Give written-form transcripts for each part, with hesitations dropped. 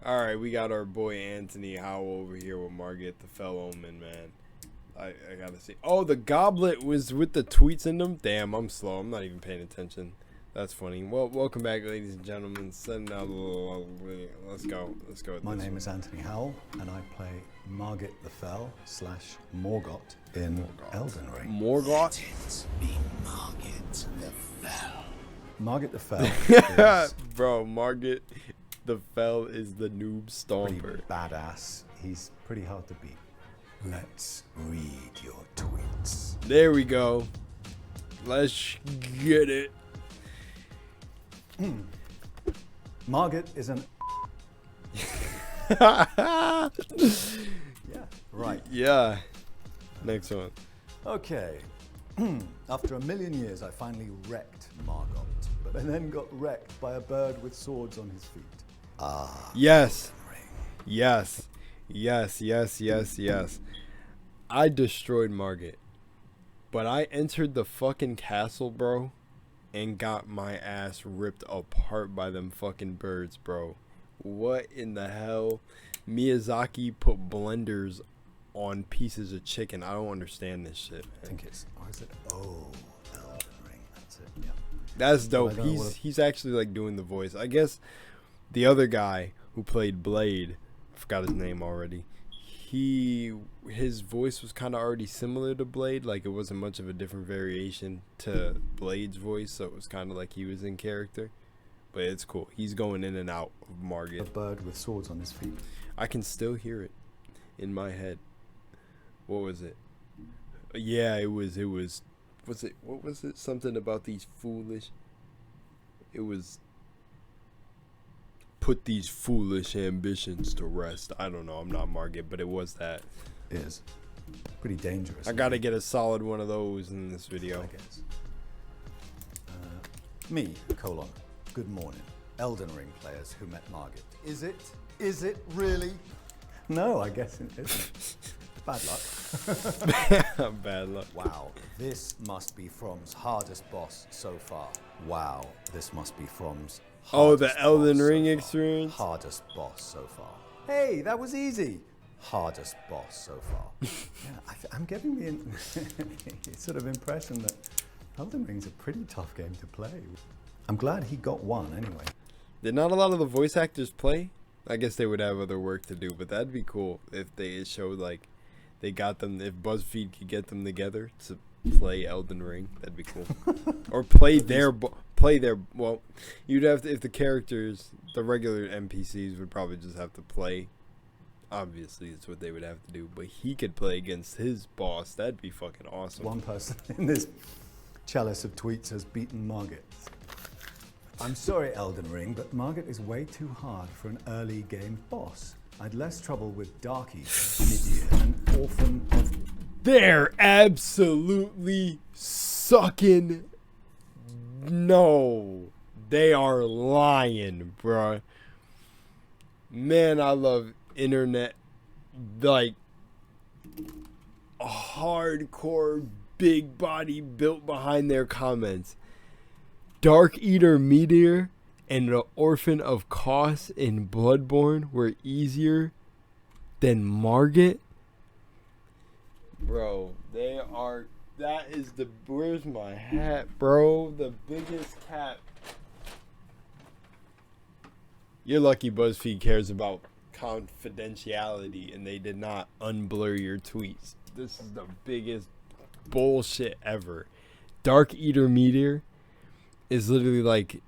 Alright, we got our boy Anthony Howell over here with Margit, the fell Omen, man. I gotta see. Oh, the goblet was with the tweets in them? Damn, I'm slow. I'm not even paying attention. That's funny. Well, welcome back, ladies and gentlemen. Let's go. Let's go with My this name one. is Anthony Howell, and I play Margit the Fell / Morgott in Elden Ring. Morgott? Be Margit the Fell. Margit the Fell is Bro, Margit the fell is the noob pretty stomper. badass. He's pretty hard to beat. Let's read your tweets. There we go. Let's get it. Margit is an... Yeah, right. Yeah. Next one. Okay. After 1,000,000 years, I finally wrecked Margit, but I then got wrecked by a bird with swords on his feet. Yes. Ring. Yes. Yes, yes, yes, yes. I destroyed Margit. But I entered the fucking castle, bro, and got my ass ripped apart by them fucking birds, bro. What in the hell? Miyazaki put blenders on pieces of chicken. I don't understand this shit, I man. think it's... Or is it... Oh, Elden Ring. That's it, yeah. That's dope. I don't know what- He's actually like doing the voice. I guess the other guy who played Blade, I forgot his name already. His voice was kind of already similar to Blade. Like it wasn't much of a different variation to Blade's voice, so it was kind of like he was in character. But it's cool. He's going in and out of A Margit. bird with swords on his feet. I can still hear it in my head. What was it? Yeah, it was. What was it? Something about these foolish. It was. Put these foolish ambitions to rest. I don't know. I'm not Margit, but it was that. Is pretty dangerous. I gotta get a solid one of those in this video. I guess. Me, : Good morning. Elden Ring players who met Margit. Is it? Is it really? No, I guess it isn't. Bad luck. Bad luck. Wow, this must be From's hardest boss so far. Wow, this must be From's Oh, the hardest Elden boss so Ring far. experience? Hardest boss so far. Hey, that was easy. Hardest boss so far. Yeah, I'm getting the sort of impression that Elden Ring's a pretty tough game to play. I'm glad he got one anyway. Did not a lot of the voice actors play? I guess they would have other work to do, but that'd be cool if they showed like they got them. If BuzzFeed could get them together to play Elden Ring, that'd be cool. Or play their. Well, you'd have to, if the characters, the regular NPCs would probably just have to play. Obviously, it's what they would have to do, but he could play against his boss. That'd be fucking awesome. One person in this chalice of tweets has beaten Margit. I'm sorry, Elden Ring, but Margit is way too hard for an early game boss. I'd less trouble with Darkies, Midir, and Orphan of... They're absolutely sucking. No, they are lying, bruh. Man, I love internet, like hardcore big body built behind their comments. Dark Eater Meteor and the Orphan of Kos in Bloodborne were easier than Margit. Bro, they are. That is the. Where's my hat, bro? The biggest cap. You're lucky BuzzFeed cares about confidentiality and they did not unblur your tweets. This is the biggest bullshit ever. Dark Eater Meteor is literally like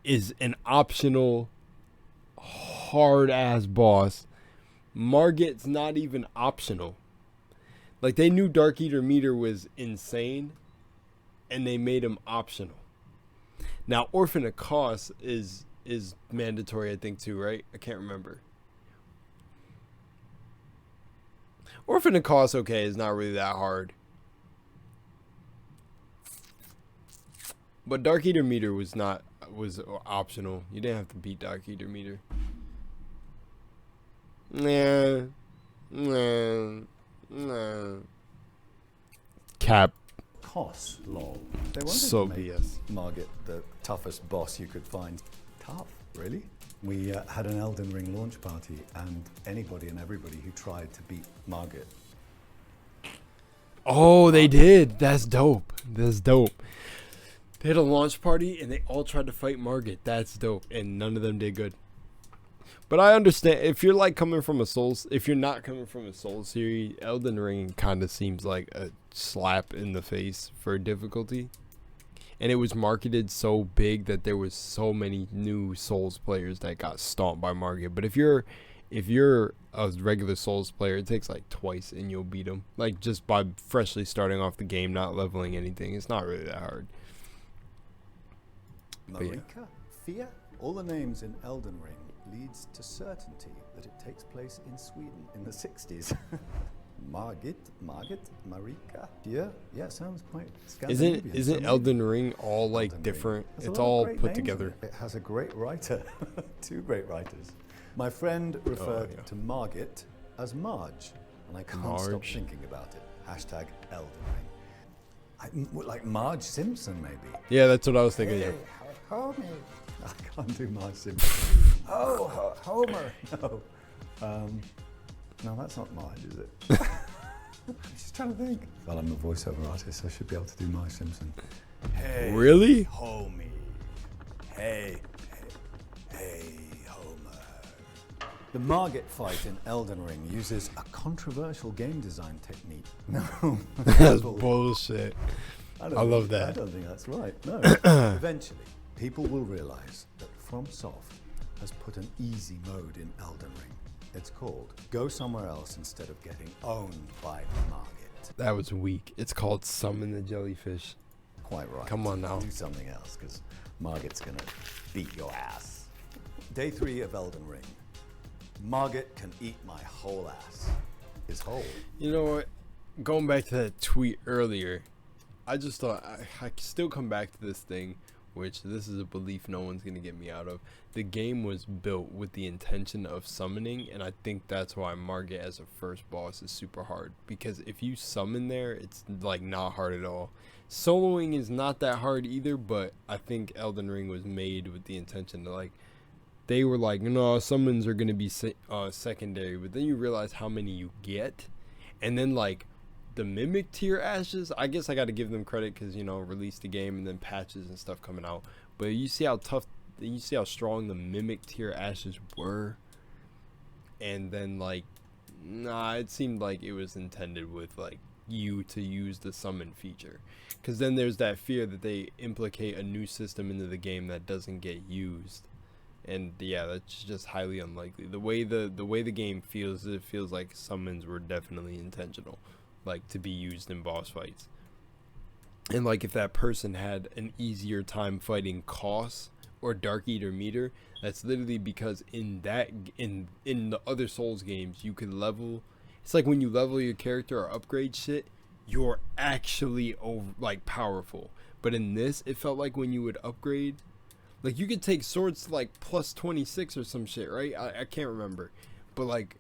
is an optional hard ass boss. Margit's not even optional. Like they knew Dark Eater Meteor was insane and they made him optional. Now Orphan of Kos is mandatory, I think, too, right? I can't remember. Orphan of Kos, okay, is not really that hard. But Dark Eater Meteor was optional. You didn't have to beat Dark Eater Meteor. Nah. Cap. Kos, lol. They wanted So to make BS. Margit the toughest boss you could find. Tough, really? We had an Elden Ring launch party, and anybody and everybody who tried to beat Margit. Oh, they did. That's dope. That's dope. They had a launch party and they all tried to fight Margit. That's dope. And none of them did good. But I understand if you're like coming from a Souls, if you're not coming from a Souls series, Elden Ring kind of seems like a slap in the face for difficulty. And it was marketed so big that there was so many new Souls players that got stomped by Margit. But if you're a regular Souls player, it takes like twice and you'll beat them. Like just by freshly starting off the game, not leveling anything. It's not really that hard. Marika, Fear, all the names in Elden Ring leads to certainty that it takes place in Sweden in the 60s. Margit, Marika, yeah, sounds quite Scandinavian. Isn't Elden Ring all like Elden different? Ring. It's all Great put names in together. It has a great writer, 2 great writers. My friend referred to Margit as Marge, and I can't stop thinking about it. Hashtag Elden Ring. Like Marge Simpson, maybe. Yeah, that's what I was thinking. Hey, Homer. I can't do Marge Simpson. Oh, Homer. No. No, that's not Marge, is it? I'm just trying to think. Well, I'm a voiceover artist, so I should be able to do Marge Simpson. Hey, Really? homie. Hey, Homer. The Margit fight in Elden Ring uses a controversial game design technique. No. That's bullshit. I love that. I don't think that's right, no. Eventually, people will realize that FromSoft has put an easy mode in Elden Ring. It's called Go Somewhere Else instead of getting owned by Margit. That was weak. It's called Summon the Jellyfish. Quite right. Come on now. Do something else, because Margit's gonna beat your ass. Day 3 of Elden Ring. Margit can eat my whole ass. His whole. You know what? Going back to that tweet earlier, I just thought I still come back to this thing, which this is a belief no one's gonna get me out of. The game was built with the intention of summoning, and I think that's why Margit as a first boss is super hard, because if you summon there, it's like not hard at all. Soloing is not that hard either, but I think Elden Ring was made with the intention to like, they were like, no, summons are gonna be secondary, but then you realize how many you get, and then like the mimic tier ashes, I guess I got to give them credit because, you know, release the game and then patches and stuff coming out, but you see how strong the mimic tier ashes were, and then like, nah, it seemed like it was intended with like you to use the summon feature, because then there's that fear that they implicate a new system into the game that doesn't get used, and yeah, that's just highly unlikely. The way the game feels, it feels like summons were definitely intentional, like to be used in boss fights. And like if that person had an easier time fighting Koss or Dark Eater meter, that's literally because in the other Souls games you could level. It's like when you level your character or upgrade shit, you're actually like powerful. But in this, it felt like when you would upgrade, like you could take swords to like plus 26 or some shit, right? I can't remember, but like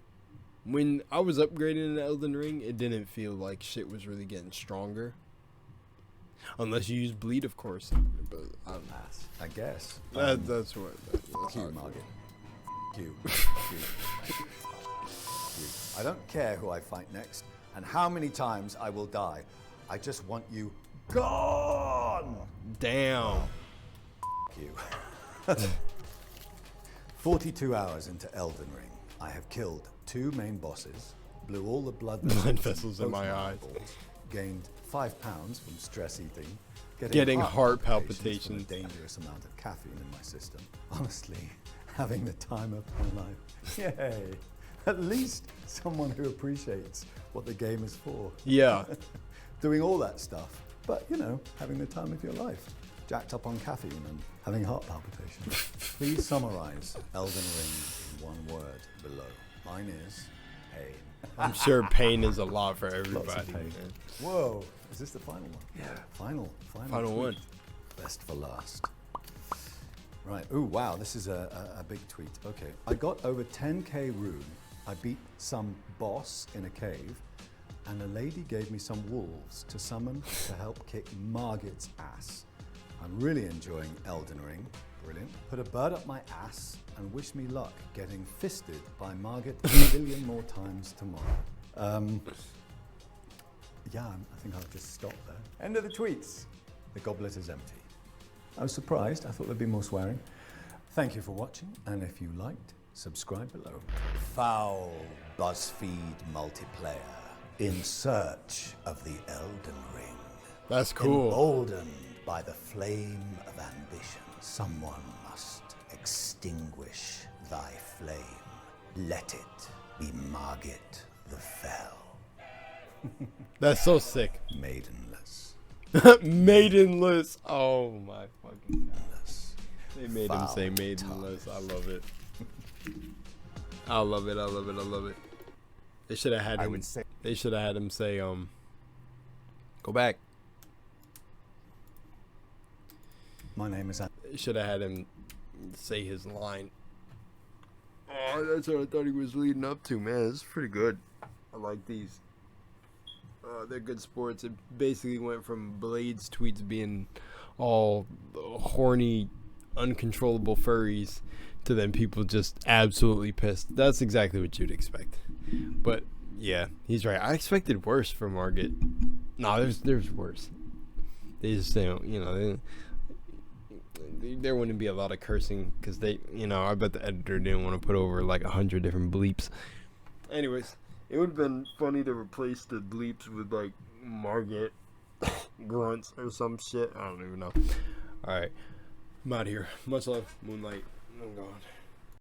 when I was upgrading in Elden Ring, it didn't feel like shit was really getting stronger. Unless you use bleed, of course. But I guess. That's what. That's Q, Margit. Q. I don't care who I fight next and how many times I will die. I just want you gone. Damn. Q. 42 hours into Elden Ring, I have killed 2 main bosses, blew all the blood vessels in my eyes, gained 5 pounds from stress eating, getting heart palpitations, from a dangerous amount of caffeine in my system. Honestly, having the time of my life. Yay! At least someone who appreciates what the game is for. Yeah. Doing all that stuff, but you know, having the time of your life. Jacked up on caffeine and having heart palpitations. Please summarize Elden Ring in one word below. Mine is pain. I'm sure pain is a lot for Lots everybody. of pain. Whoa, is this the final one? Yeah. Final Final tweet. one. Best for last. Right, ooh, wow, this is a big tweet. Okay, I got over 10k rune. I beat some boss in a cave, and a lady gave me some wolves to summon to help kick Margit's ass. I'm really enjoying Elden Ring. Brilliant. Put a bird up my ass and wish me luck getting fisted by Margit a billion more times tomorrow. Yeah, I think I'll just stop there. End of the tweets. The goblet is empty. I was surprised. I thought there'd be more swearing. Thank you for watching, and if you liked, subscribe below. Foul BuzzFeed multiplayer in search of the Elden Ring. That's cool. Emboldened by the flame of ambition, someone must extinguish thy flame. Let it be Margit the Fell. That's so sick. Maidenless. Maidenless. Oh my fucking god. They made him say maidenless. I love it. I love it. I love it. I love it. They should have had him. They should have had him say, go back. My name is... They should have had him say his line. Oh, that's what I thought he was leading up to, man. It's pretty good. I like these. They're good sports. It basically went from Blade's tweets being all horny, uncontrollable furries to then people just absolutely pissed. That's exactly what you'd expect. But yeah, he's right. I expected worse from Margit. No, there's worse. They just don't, you know, there wouldn't be a lot of cursing because they, you know, I bet the editor didn't want to put over like 100 different bleeps. Anyways, it would have been funny to replace the bleeps with like Margit grunts or some shit. I don't even know. All right, I'm out here. Much love, Moonlight. I'm gone.